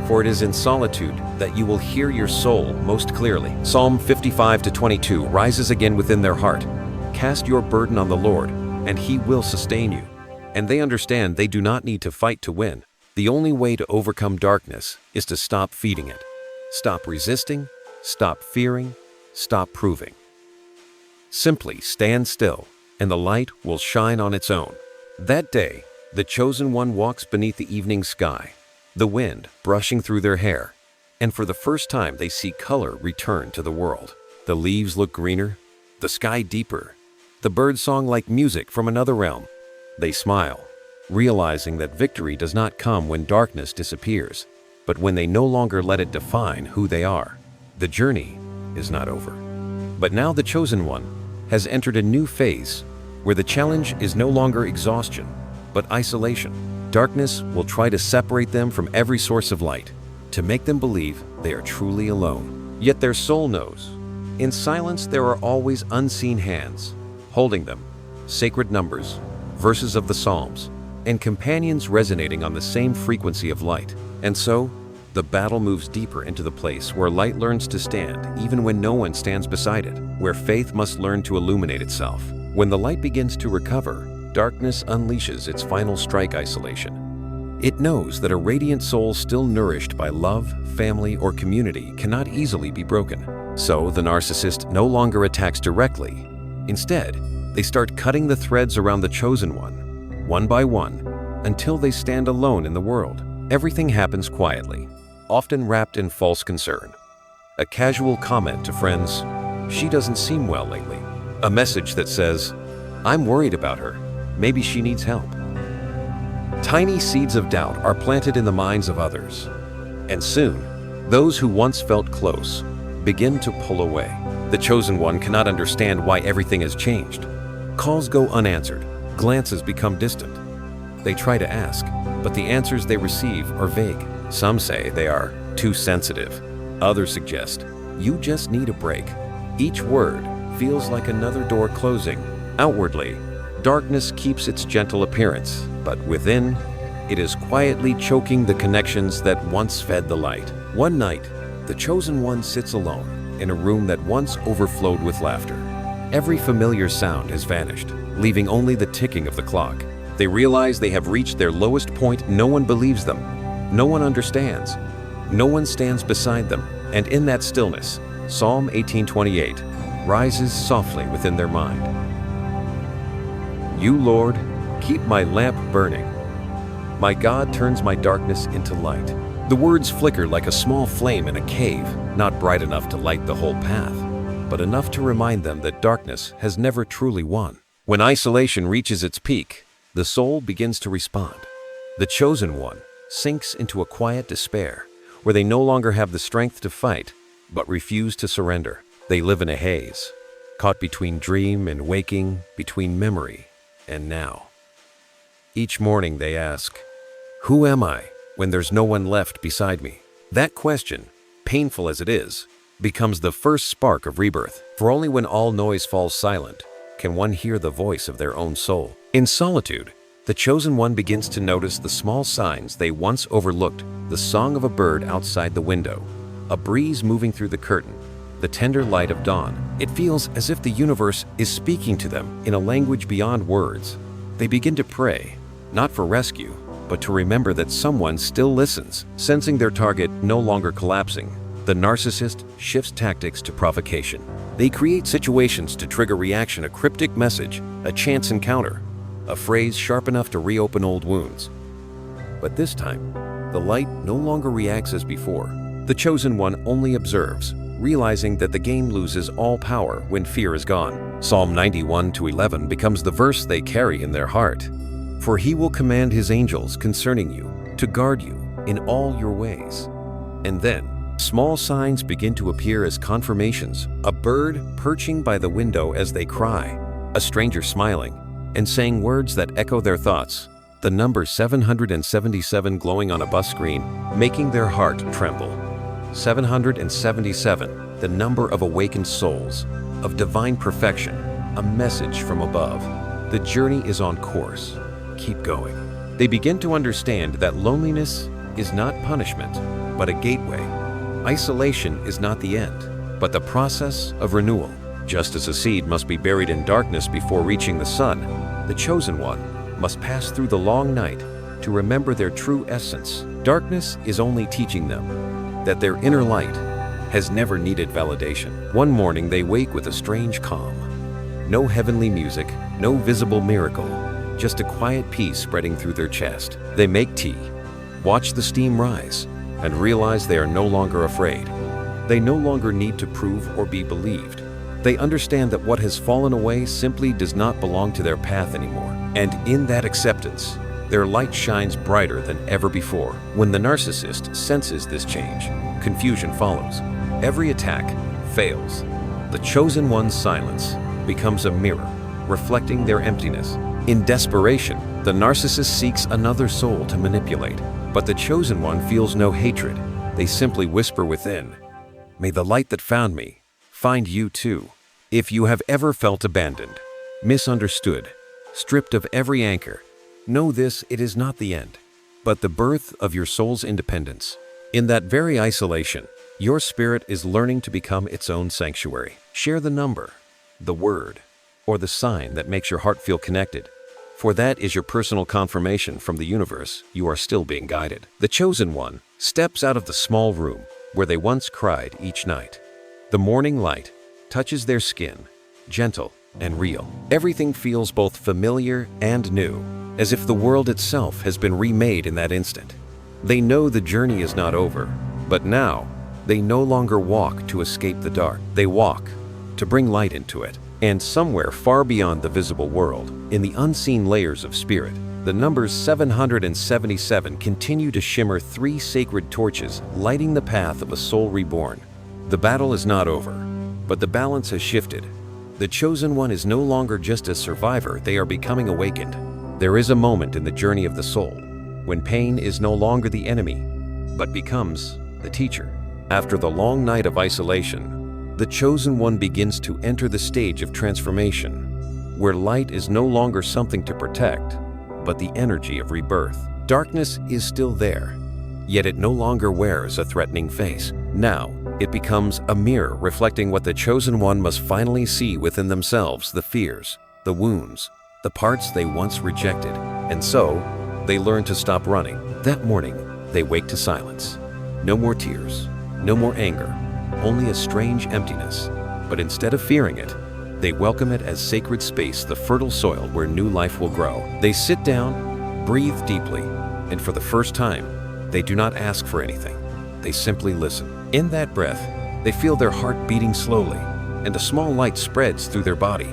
for it is in solitude that you will hear your soul most clearly. Psalm 55:22 rises again within their heart. Cast your burden on the Lord, and He will sustain you. And they understand they do not need to fight to win. The only way to overcome darkness is to stop feeding it. Stop resisting, stop fearing, stop proving. Simply stand still, and the light will shine on its own. That day, the chosen one walks beneath the evening sky, the wind brushing through their hair, and for the first time they see color return to the world. The leaves look greener, the sky deeper, the bird song like music from another realm. They smile, realizing that victory does not come when darkness disappears, but when they no longer let it define who they are. The journey is not over. But now the chosen one has entered a new phase where the challenge is no longer exhaustion, but isolation. Darkness will try to separate them from every source of light, to make them believe they are truly alone. Yet their soul knows. In silence there are always unseen hands, holding them, sacred numbers, verses of the Psalms, and companions resonating on the same frequency of light. And so, the battle moves deeper into the place where light learns to stand even when no one stands beside it, where faith must learn to illuminate itself. When the light begins to recover, darkness unleashes its final strike: isolation. It knows that a radiant soul still nourished by love, family, or community cannot easily be broken. So the narcissist no longer attacks directly. Instead, they start cutting the threads around the chosen one by one, until they stand alone in the world. Everything happens quietly, often wrapped in false concern. A casual comment to friends, "She doesn't seem well lately." A message that says, "I'm worried about her. Maybe she needs help." Tiny seeds of doubt are planted in the minds of others. And soon, those who once felt close begin to pull away. The chosen one cannot understand why everything has changed. Calls go unanswered, glances become distant. They try to ask, but the answers they receive are vague. Some say they are too sensitive. Others suggest, you just need a break. Each word feels like another door closing. Outwardly, darkness keeps its gentle appearance, but within, it is quietly choking the connections that once fed the light. One night, the chosen one sits alone in a room that once overflowed with laughter. Every familiar sound has vanished, leaving only the ticking of the clock. They realize they have reached their lowest point. No one believes them. No one understands. No one stands beside them. And in that stillness, Psalm 18:28 rises softly within their mind. You, Lord, keep my lamp burning. My God turns my darkness into light. The words flicker like a small flame in a cave, not bright enough to light the whole path, but enough to remind them that darkness has never truly won. When isolation reaches its peak, the soul begins to respond. The chosen one sinks into a quiet despair, where they no longer have the strength to fight, but refuse to surrender. They live in a haze, caught between dream and waking, between memory and now. Each morning they ask, who am I, when there's no one left beside me? That question, painful as it is, becomes the first spark of rebirth. For only when all noise falls silent can one hear the voice of their own soul. In solitude, the chosen one begins to notice the small signs they once overlooked: the song of a bird outside the window, a breeze moving through the curtain, the tender light of dawn. It feels as if the universe is speaking to them in a language beyond words. They begin to pray, not for rescue, but to remember that someone still listens. Sensing their target no longer collapsing, the narcissist shifts tactics to provocation. They create situations to trigger reaction: a cryptic message, a chance encounter, a phrase sharp enough to reopen old wounds. But this time, the light no longer reacts as before. The chosen one only observes, realizing that the game loses all power when fear is gone. Psalm 91:11 becomes the verse they carry in their heart. For he will command his angels concerning you, to guard you in all your ways. And then, small signs begin to appear as confirmations: a bird perching by the window as they cry, a stranger smiling and saying words that echo their thoughts, the number 777 glowing on a bus screen, making their heart tremble. 777, the number of awakened souls, of divine perfection, a message from above. The journey is on course. Keep going. They begin to understand that loneliness is not punishment, but a gateway. Isolation is not the end, but the process of renewal. Just as a seed must be buried in darkness before reaching the sun, the chosen one must pass through the long night to remember their true essence. Darkness is only teaching them that their inner light has never needed validation. One morning they wake with a strange calm. No heavenly music, no visible miracle, just a quiet peace spreading through their chest. They make tea, watch the steam rise, and realize they are no longer afraid. They no longer need to prove or be believed. They understand that what has fallen away simply does not belong to their path anymore. And in that acceptance, their light shines brighter than ever before. When the narcissist senses this change, confusion follows. Every attack fails. The chosen one's silence becomes a mirror, reflecting their emptiness. In desperation, the narcissist seeks another soul to manipulate, but the chosen one feels no hatred. They simply whisper within, "May the light that found me find you too." If you have ever felt abandoned, misunderstood, stripped of every anchor, know this: it is not the end, but the birth of your soul's independence. In that very isolation, your spirit is learning to become its own sanctuary. Share the number, the word, or the sign that makes your heart feel connected, for that is your personal confirmation from the universe you are still being guided. The chosen one steps out of the small room where they once cried each night. The morning light touches their skin, gentle and real. Everything feels both familiar and new, as if the world itself has been remade in that instant. They know the journey is not over, but now they no longer walk to escape the dark. They walk to bring light into it. And somewhere far beyond the visible world, in the unseen layers of spirit, the numbers 777 continue to shimmer, three sacred torches lighting the path of a soul reborn. The battle is not over, But the balance has shifted. The chosen one is no longer just a survivor, they are becoming awakened. There is a moment in the journey of the soul when pain is no longer the enemy, but becomes the teacher. After the long night of isolation, the chosen one begins to enter the stage of transformation, where light is no longer something to protect, but the energy of rebirth. Darkness is still there, yet it no longer wears a threatening face. Now, it becomes a mirror reflecting what the chosen one must finally see within themselves: the fears, the wounds, the parts they once rejected. And so, they learn to stop running. That morning, they wake to silence. No more tears, no more anger, only a strange emptiness. But instead of fearing it, they welcome it as sacred space, the fertile soil where new life will grow. They sit down, breathe deeply, and for the first time, they do not ask for anything. They simply listen. In that breath, they feel their heart beating slowly, and a small light spreads through their body.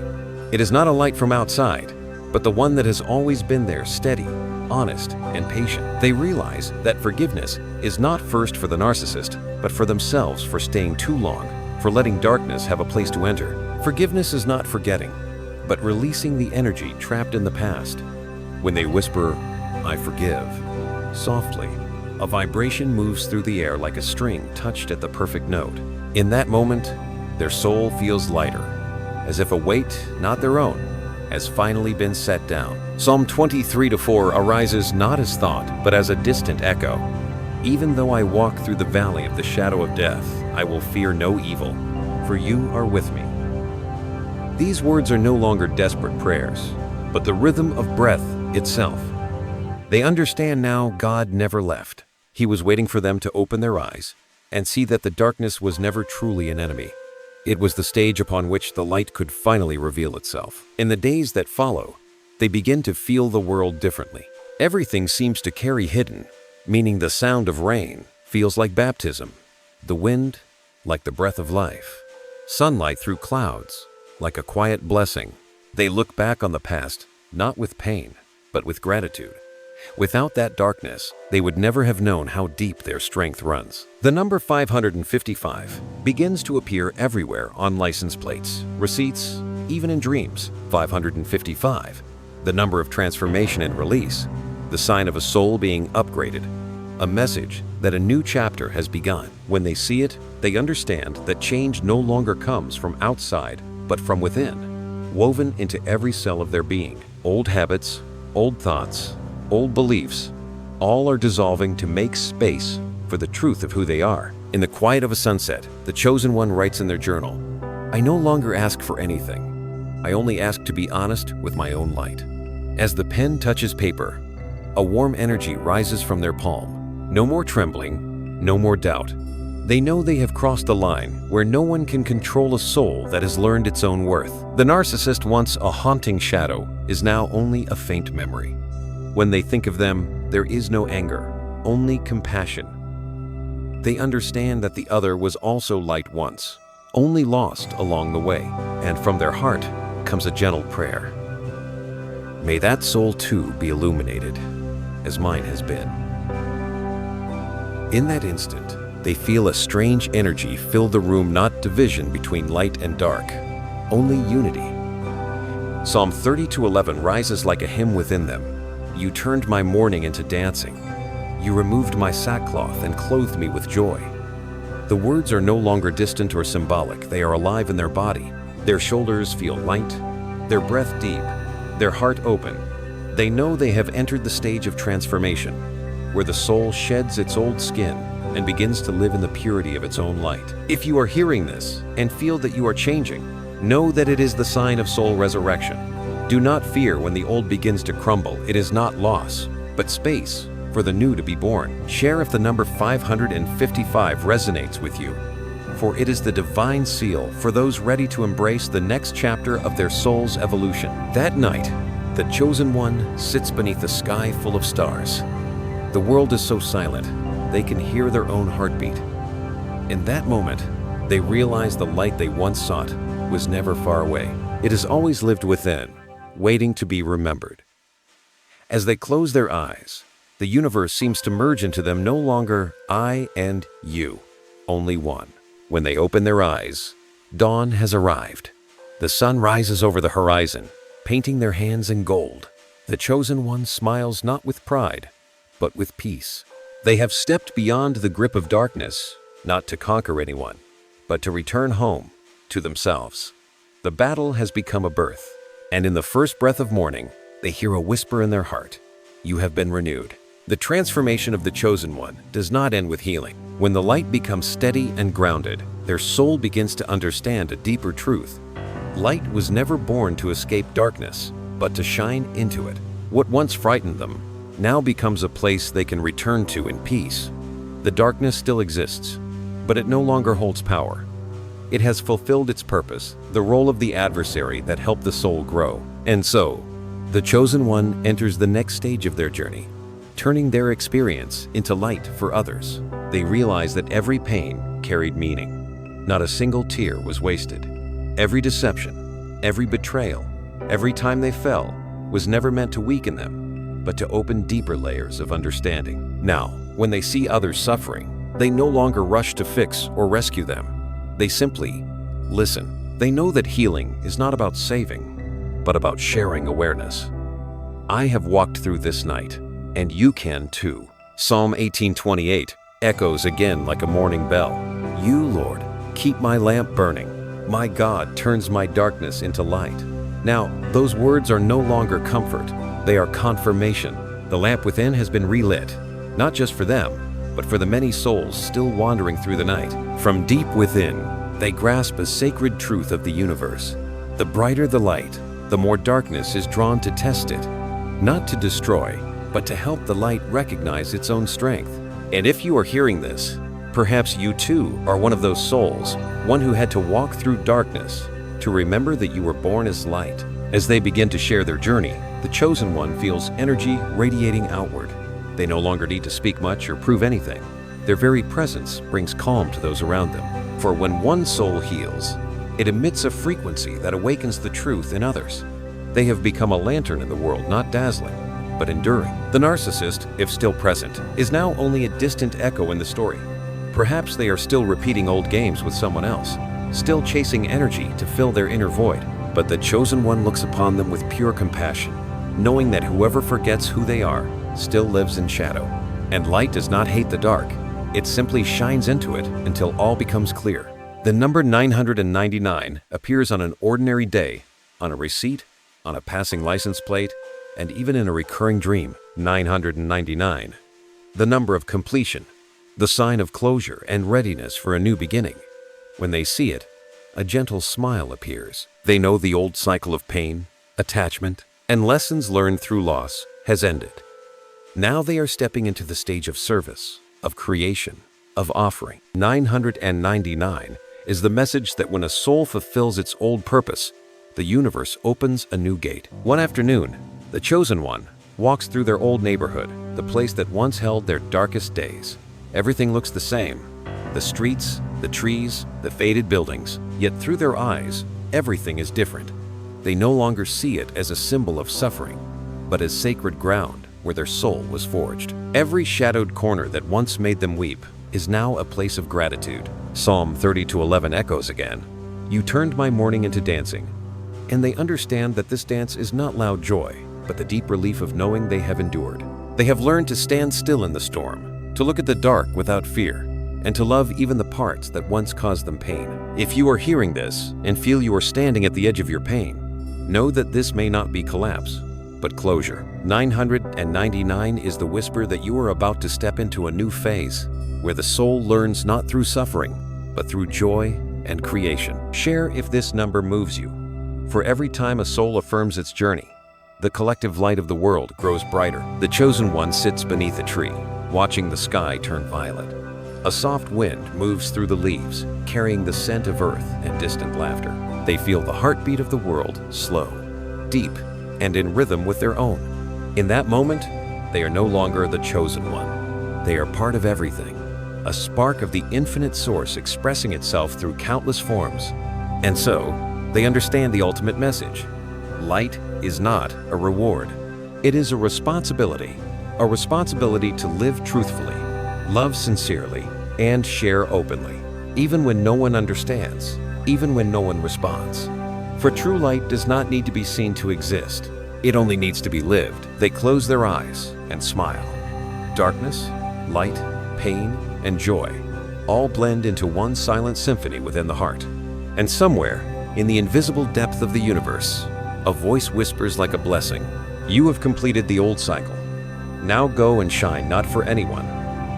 It is not a light from outside, but the one that has always been there, steady, honest, and patient. They realize that forgiveness is not first for the narcissist, but for themselves for staying too long, for letting darkness have a place to enter. Forgiveness is not forgetting, but releasing the energy trapped in the past. When they whisper, "I forgive," softly, a vibration moves through the air like a string touched at the perfect note. In that moment, their soul feels lighter, as if a weight, not their own, has finally been set down. Psalm 23:4 arises not as thought, but as a distant echo. "Even though I walk through the valley of the shadow of death, I will fear no evil, for you are with me." These words are no longer desperate prayers, but the rhythm of breath itself. They understand now God never left. He was waiting for them to open their eyes and see that the darkness was never truly an enemy. It was the stage upon which the light could finally reveal itself. In the days that follow, they begin to feel the world differently. Everything seems to carry hidden, meaning the sound of rain feels like baptism, the wind like the breath of life, sunlight through clouds like a quiet blessing. They look back on the past, not with pain, but with gratitude. Without that darkness, they would never have known how deep their strength runs. The number 555 begins to appear everywhere on license plates, receipts, even in dreams. 555, the number of transformation and release, the sign of a soul being upgraded, a message that a new chapter has begun. When they see it, they understand that change no longer comes from outside, but from within, woven into every cell of their being. Old habits, old thoughts, old beliefs, all are dissolving to make space for the truth of who they are. In the quiet of a sunset, the chosen one writes in their journal, "I no longer ask for anything. I only ask to be honest with my own light." As the pen touches paper, a warm energy rises from their palm. No more trembling, no more doubt. They know they have crossed the line where no one can control a soul that has learned its own worth. The narcissist, once a haunting shadow, is now only a faint memory. When they think of them, there is no anger, only compassion. They understand that the other was also light once, only lost along the way, and from their heart comes a gentle prayer. May that soul too be illuminated, as mine has been. In that instant, they feel a strange energy fill the room, not division between light and dark, only unity. Psalm 32:11 rises like a hymn within them. "You turned my mourning into dancing. You removed my sackcloth and clothed me with joy." The words are no longer distant or symbolic. They are alive in their body. Their shoulders feel light, their breath deep, their heart open. They know they have entered the stage of transformation, where the soul sheds its old skin and begins to live in the purity of its own light. If you are hearing this and feel that you are changing, know that it is the sign of soul resurrection. Do not fear when the old begins to crumble. It is not loss, but space for the new to be born. Share if the number 555 resonates with you, for it is the divine seal for those ready to embrace the next chapter of their soul's evolution. That night, the chosen one sits beneath a sky full of stars. The world is so silent, they can hear their own heartbeat. In that moment, they realize the light they once sought was never far away. It has always lived within, waiting to be remembered. As they close their eyes, the universe seems to merge into them, no longer I and you, only one. When they open their eyes, Dawn has arrived. The sun rises over the horizon, painting their hands in gold. The chosen one smiles not with pride, but with peace. They have stepped beyond the grip of darkness, not to conquer anyone, but to return home, to themselves. The battle has become a birth, and in the first breath of morning, they hear a whisper in their heart. You have been renewed. The transformation of the chosen one does not end with healing. When the light becomes steady and grounded, their soul begins to understand a deeper truth. Light was never born to escape darkness, but to shine into it. What once frightened them now becomes a place they can return to in peace. The darkness still exists, but it no longer holds power. It has fulfilled its purpose, the role of the adversary that helped the soul grow. And so, the chosen one enters the next stage of their journey, turning their experience into light for others. They realize that every pain carried meaning. Not a single tear was wasted. Every deception, every betrayal, every time they fell was never meant to weaken them, but to open deeper layers of understanding. Now, when they see others suffering, they no longer rush to fix or rescue them. They simply listen. They know that healing is not about saving, but about sharing awareness. I have walked through this night, and you can too. Psalm 18:28 echoes again like a morning bell. You, Lord, keep my lamp burning. My God turns my darkness into light. Now, those words are no longer comfort. They are confirmation. The lamp within has been relit, not just for them, but for the many souls still wandering through the night. From deep within, they grasp a sacred truth of the universe. The brighter the light, the more darkness is drawn to test it, not to destroy, but to help the light recognize its own strength. And if you are hearing this, perhaps you too are one of those souls, one who had to walk through darkness to remember that you were born as light. As they begin to share their journey, the chosen one feels energy radiating outward. They no longer need to speak much or prove anything. Their very presence brings calm to those around them. For when one soul heals, it emits a frequency that awakens the truth in others. They have become a lantern in the world, not dazzling, but enduring. The narcissist, if still present, is now only a distant echo in the story. Perhaps they are still repeating old games with someone else, still chasing energy to fill their inner void. But the chosen one looks upon them with pure compassion, knowing that whoever forgets who they are still lives in shadow. And light does not hate the dark. It simply shines into it until all becomes clear. The number 999 appears on an ordinary day, on a receipt, on a passing license plate, and even in a recurring dream. 999. The number of completion, the sign of closure and readiness for a new beginning. When they see it, a gentle smile appears. They know the old cycle of pain, attachment, and lessons learned through loss has ended. Now they are stepping into the stage of service, of creation, of offering. 999 is the message that when a soul fulfills its old purpose, the universe opens a new gate. One afternoon, the chosen one walks through their old neighborhood, the place that once held their darkest days. Everything looks the same. The streets, the trees, the faded buildings, yet through their eyes, everything is different. They no longer see it as a symbol of suffering, but as sacred ground where their soul was forged. Every shadowed corner that once made them weep is now a place of gratitude. Psalm 32:11 echoes again. You turned my mourning into dancing. And they understand that this dance is not loud joy, but the deep relief of knowing they have endured. They have learned to stand still in the storm, to look at the dark without fear, and to love even the parts that once caused them pain. If you are hearing this and feel you are standing at the edge of your pain, know that this may not be collapse, but closure. 999 is the whisper that you are about to step into a new phase, where the soul learns not through suffering, but through joy and creation. Share if this number moves you. For every time a soul affirms its journey, the collective light of the world grows brighter. The chosen one sits beneath a tree, watching the sky turn violet. A soft wind moves through the leaves, carrying the scent of earth and distant laughter. They feel the heartbeat of the world slow, deep, and in rhythm with their own. In that moment, they are no longer the chosen one. They are part of everything, a spark of the infinite source expressing itself through countless forms. And so, they understand the ultimate message. Light is not a reward. It is a responsibility to live truthfully, love sincerely, and share openly. Even when no one understands, even when no one responds. For true light does not need to be seen to exist. It only needs to be lived. They close their eyes and smile. Darkness, light, pain, and joy all blend into one silent symphony within the heart. And somewhere, in the invisible depth of the universe, a voice whispers like a blessing, "You have completed the old cycle. Now go and shine not for anyone,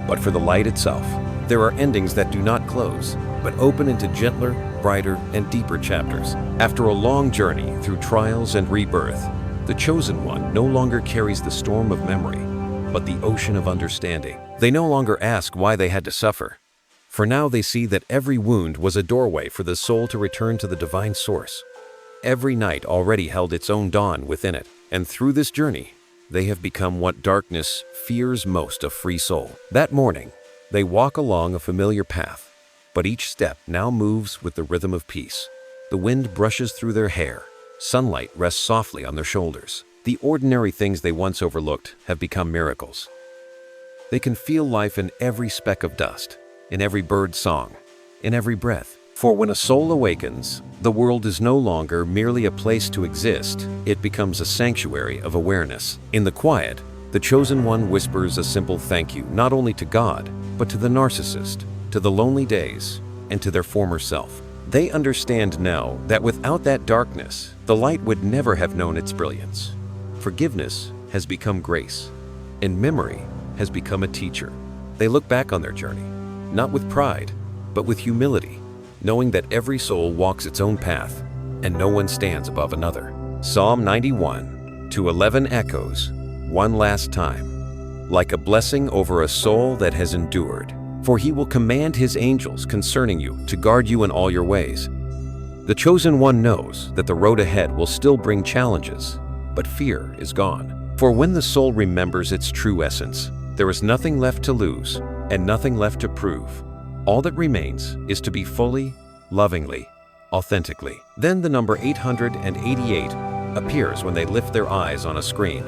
but for the light itself." There are endings that do not close, but open into gentler, brighter, and deeper chapters. After a long journey through trials and rebirth, the chosen one no longer carries the storm of memory, but the ocean of understanding. They no longer ask why they had to suffer. For now they see that every wound was a doorway for the soul to return to the divine source. Every night already held its own dawn within it, and through this journey, they have become what darkness fears most, a free soul. That morning, they walk along a familiar path, but each step now moves with the rhythm of peace. The wind brushes through their hair, sunlight rests softly on their shoulders. The ordinary things they once overlooked have become miracles. They can feel life in every speck of dust, in every bird's song, in every breath. For when a soul awakens, the world is no longer merely a place to exist, it becomes a sanctuary of awareness. In the quiet, the chosen one whispers a simple thank you, not only to God, but to the narcissist, to the lonely days, and to their former self. They understand now that without that darkness, the light would never have known its brilliance. Forgiveness has become grace, and memory has become a teacher. They look back on their journey, not with pride, but with humility, knowing that every soul walks its own path, and no one stands above another. Psalm 91:11 echoes, one last time, like a blessing over a soul that has endured. For he will command his angels concerning you to guard you in all your ways. The chosen one knows that the road ahead will still bring challenges, but fear is gone. For when the soul remembers its true essence, there is nothing left to lose and nothing left to prove. All that remains is to be fully, lovingly, authentically. Then the number 888 appears when they lift their eyes on a screen,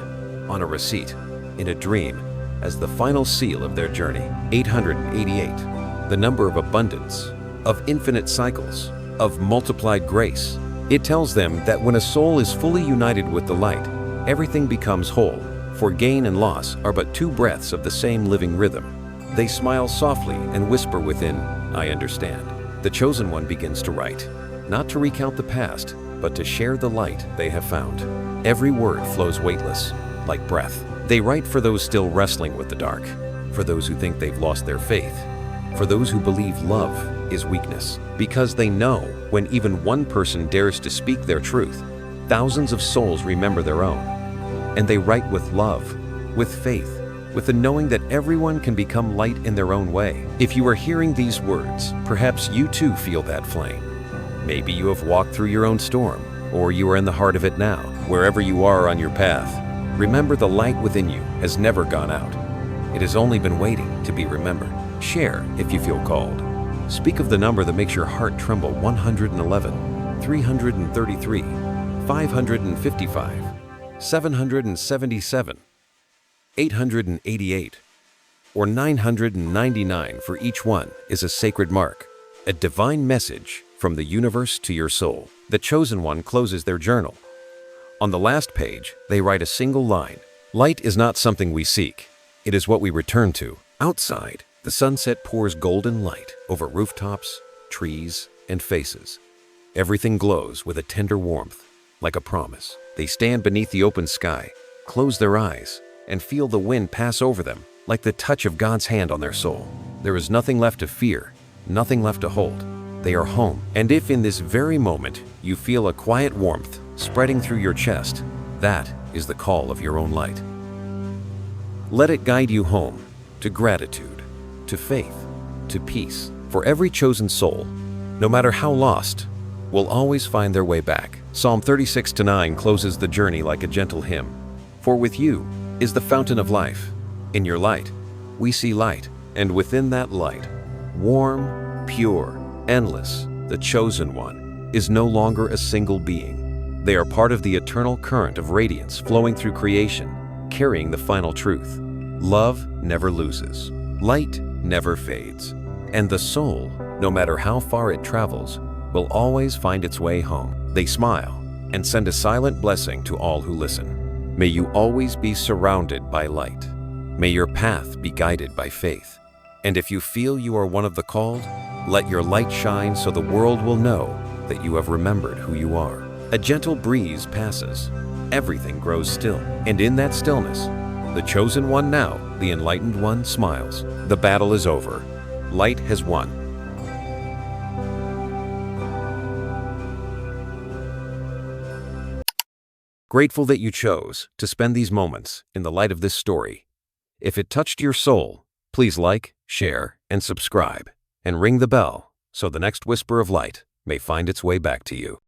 on a receipt, in a dream, as the final seal of their journey. 888, the number of abundance, of infinite cycles, of multiplied grace. It tells them that when a soul is fully united with the light, everything becomes whole, for gain and loss are but two breaths of the same living rhythm. They smile softly and whisper within, "I understand." The chosen one begins to write, not to recount the past, but to share the light they have found. Every word flows weightless, like breath. They write for those still wrestling with the dark, for those who think they've lost their faith, for those who believe love is weakness. Because they know when even one person dares to speak their truth, thousands of souls remember their own. And they write with love, with faith, with the knowing that everyone can become light in their own way. If you are hearing these words, perhaps you too feel that flame. Maybe you have walked through your own storm, or you are in the heart of it now. Wherever you are on your path, remember the light within you has never gone out. It has only been waiting to be remembered. Share if you feel called. Speak of the number that makes your heart tremble: 111, 333, 555, 777, 888, or 999. For each one is a sacred mark, a divine message from the universe to your soul. The chosen one closes their journal. On the last page, they write a single line: "Light is not something we seek, it is what we return to." Outside, the sunset pours golden light over rooftops, trees, and faces. Everything glows with a tender warmth, like a promise. They stand beneath the open sky, close their eyes, and feel the wind pass over them, like the touch of God's hand on their soul. There is nothing left to fear, nothing left to hold. They are home. And if in this very moment you feel a quiet warmth spreading through your chest, that is the call of your own light. Let it guide you home, to gratitude, to faith, to peace. For every chosen soul, no matter how lost, will always find their way back. Psalm 36:9 closes the journey like a gentle hymn. For with you is the fountain of life. In your light, we see light, and within that light, warm, pure, endless, the chosen one is no longer a single being. They are part of the eternal current of radiance flowing through creation, carrying the final truth. Love never loses. Light never fades. And the soul, no matter how far it travels, will always find its way home. They smile and send a silent blessing to all who listen. May you always be surrounded by light. May your path be guided by faith. And if you feel you are one of the called, let your light shine so the world will know that you have remembered who you are. A gentle breeze passes. Everything grows still. And in that stillness, the chosen one now, the enlightened one, smiles. The battle is over. Light has won. Grateful that you chose to spend these moments in the light of this story. If it touched your soul, please like, share, and subscribe, and ring the bell so the next whisper of light may find its way back to you.